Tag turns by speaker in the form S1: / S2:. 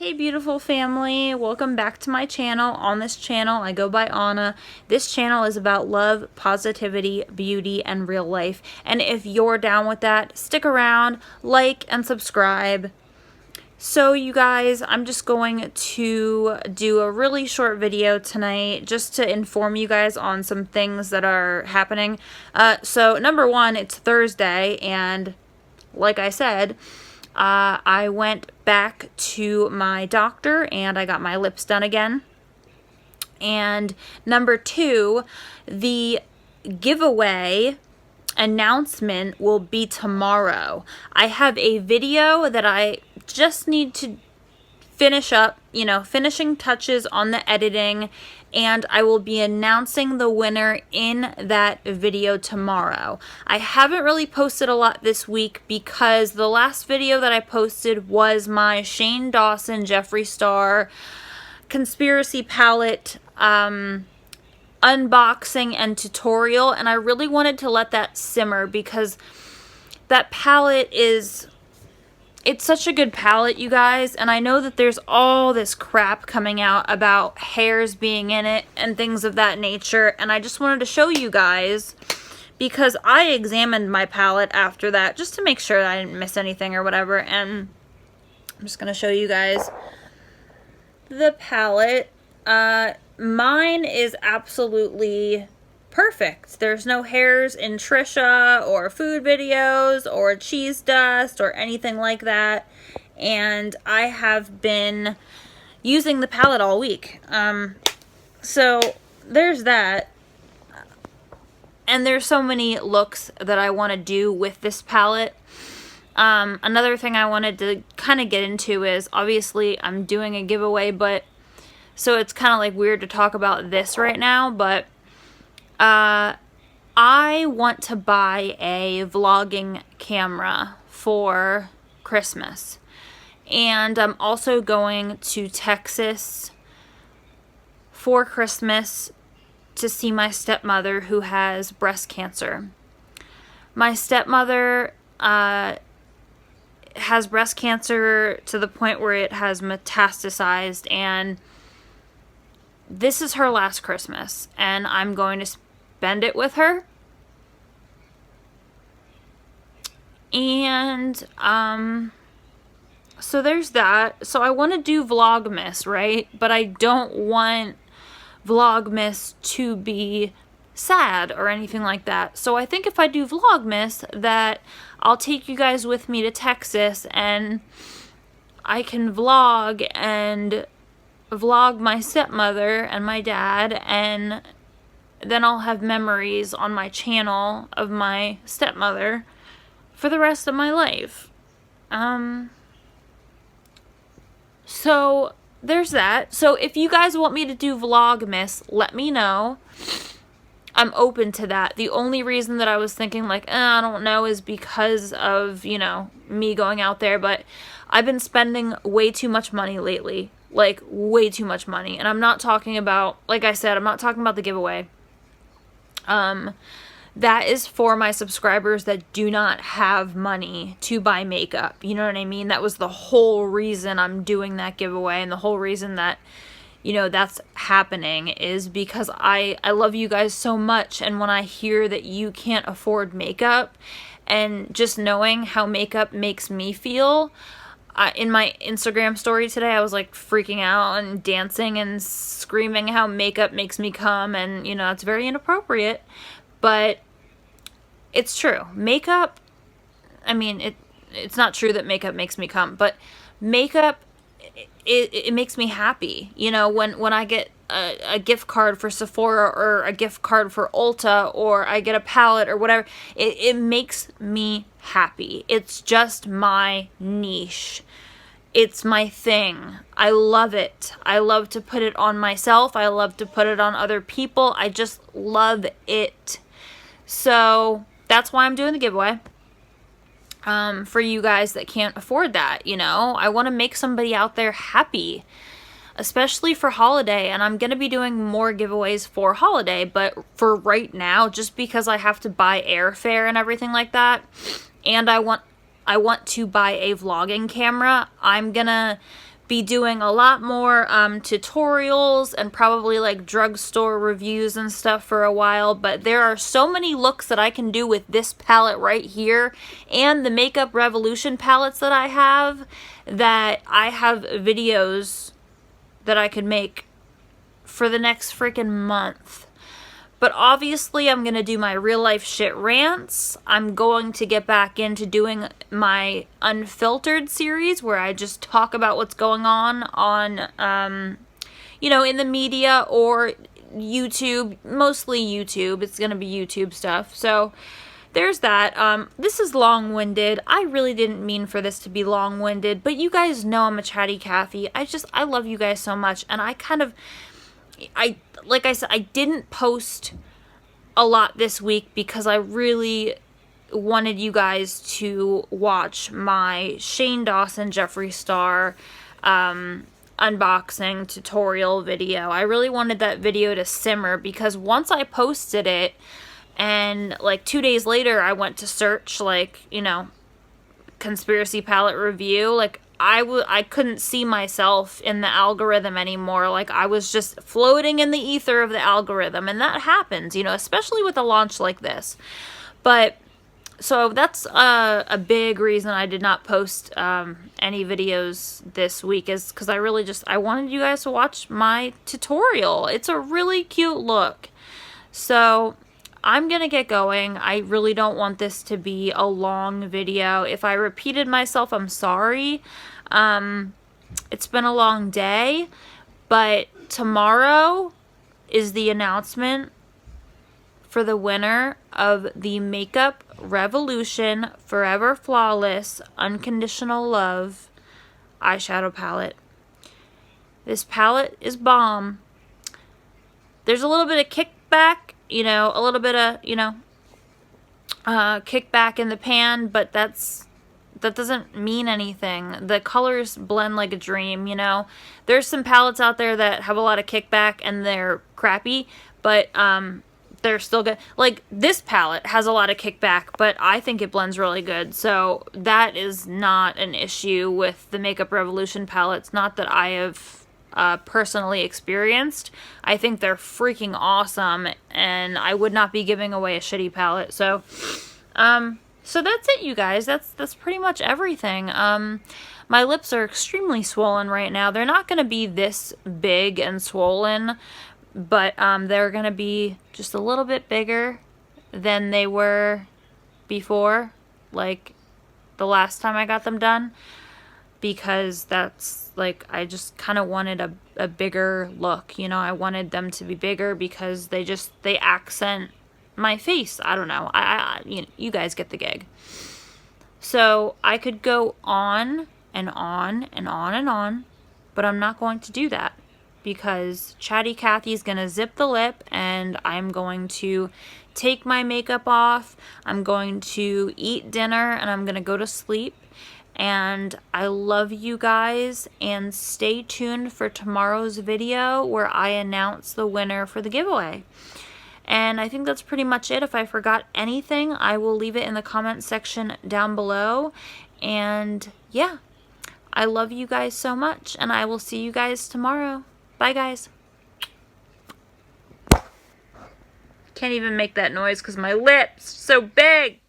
S1: Hey beautiful family, welcome back to my channel. On this channel I go by Anna. This channel is about love, positivity, beauty, and real life. And if you're down with that, stick around, like, and subscribe. So you guys, I'm just going to do a really short video tonight just to inform you guys on some things that are happening. So number one, it's Thursday, and like I said, I went back to my doctor and I got my lips done again. And number two, the giveaway announcement will be tomorrow. I have a video that I just need to finish up, finishing touches on the editing, and I will be announcing the winner in that video tomorrow. I haven't really posted a lot this week because the last video that I posted was my Shane Dawson Jeffree Star conspiracy palette unboxing and tutorial, and I really wanted to let that simmer because that palette it's such a good palette, you guys, and I know that there's all this crap coming out about hairs being in it and things of that nature, and I just wanted to show you guys because I examined my palette after that just to make sure that I didn't miss anything or whatever, and I'm just going to show you guys the palette. Mine is absolutely perfect. There's no hairs in Trisha or food videos or cheese dust or anything like that. And I have been using the palette all week. So there's that. And there's so many looks that I want to do with this palette. Another thing I wanted to kind of get into is obviously I'm doing a giveaway, but so it's kind of like weird to talk about this right now, but I want to buy a vlogging camera for Christmas. And I'm also going to Texas for Christmas to see my stepmother who has breast cancer. My stepmother has breast cancer to the point where it has metastasized, and this is her last Christmas, and I'm going to spend it with her. And so there's that. So I want to do Vlogmas, right? But I don't want Vlogmas to be sad or anything like that. So I think if I do Vlogmas, that I'll take you guys with me to Texas and I can vlog and vlog my stepmother and my dad, and then I'll have memories on my channel of my stepmother for the rest of my life. So there's that. So if you guys want me to do Vlogmas, let me know. I'm open to that. The only reason that I was thinking like, I don't know, is because of, me going out there, but I've been spending way too much money lately. Like, way too much money. And I'm not talking about, like I said, I'm not talking about the giveaway. That is for my subscribers that do not have money to buy makeup. You know what I mean? That was the whole reason I'm doing that giveaway, and the whole reason that, that's happening is because I love you guys so much, and when I hear that you can't afford makeup, and just knowing how makeup makes me feel, in my Instagram story today, I was like freaking out and dancing and screaming how makeup makes me come, and it's very inappropriate, but it's true. Makeup, I mean, it's not true that makeup makes me come, but makeup, it makes me happy. When I get a gift card for Sephora or a gift card for Ulta, or I get a palette or whatever, it makes me happy. It's just my niche. It's my thing. I love it. I love to put it on myself. I love to put it on other people. I just love it. So that's why I'm doing the giveaway. For you guys that can't afford that, I want to make somebody out there happy, especially for holiday, and I'm going to be doing more giveaways for holiday, but for right now, just because I have to buy airfare and everything like that, and I want to buy a vlogging camera, I'm going to be doing a lot more tutorials and probably like drugstore reviews and stuff for a while, but there are so many looks that I can do with this palette right here and the Makeup Revolution palettes that I have videos that I could make for the next freaking month. But obviously, I'm going to do my real life shit rants. I'm going to get back into doing my unfiltered series where I just talk about what's going on, you know, in the media or YouTube, mostly YouTube. It's going to be YouTube stuff. So there's that. This is long-winded. I really didn't mean for this to be long-winded, but you guys know I'm a chatty Cathy. I love you guys so much, and like I said, I didn't post a lot this week because I really wanted you guys to watch my Shane Dawson Jeffree Star unboxing tutorial video. I really wanted that video to simmer because once I posted it and like 2 days later I went to search, like, you know, conspiracy palette review, like I couldn't see myself in the algorithm anymore. Like, I was just floating in the ether of the algorithm, and that happens, you know, especially with a launch like this. But so that's a big reason I did not post any videos this week, is because I wanted you guys to watch my tutorial. It's a really cute look. So I'm gonna get going. I really don't want this to be a long video. If I repeated myself, I'm sorry. It's been a long day, but tomorrow is the announcement for the winner of the Makeup Revolution Forever Flawless Unconditional Love eyeshadow palette. This palette is bomb. There's a little bit of kickback, you know, a little bit of, you know, kickback in the pan, but that doesn't mean anything. The colors blend like a dream, you know. There's some palettes out there that have a lot of kickback and they're crappy, but they're still good. Like, this palette has a lot of kickback, but I think it blends really good. So that is not an issue with the Makeup Revolution palettes. Not that I have personally experienced. I think they're freaking awesome, and I would not be giving away a shitty palette. So so that's it, you guys. That's pretty much everything. My lips are extremely swollen right now. They're not going to be this big and swollen, but they're going to be just a little bit bigger than they were before, like the last time I got them done, because that's, like, I just kind of wanted a bigger look, you know. I wanted them to be bigger because they accent my face. I don't know. You guys get the gig. So I could go on and on and on and on, but I'm not going to do that because Chatty Cathy's going to zip the lip, and I'm going to take my makeup off. I'm going to eat dinner, and I'm going to go to sleep. And I love you guys, and stay tuned for tomorrow's video where I announce the winner for the giveaway. And I think that's pretty much it. If I forgot anything, I will leave it in the comment section down below. And yeah, I love you guys so much, and I will see you guys tomorrow. Bye, guys. Can't even make that noise because my lips so big.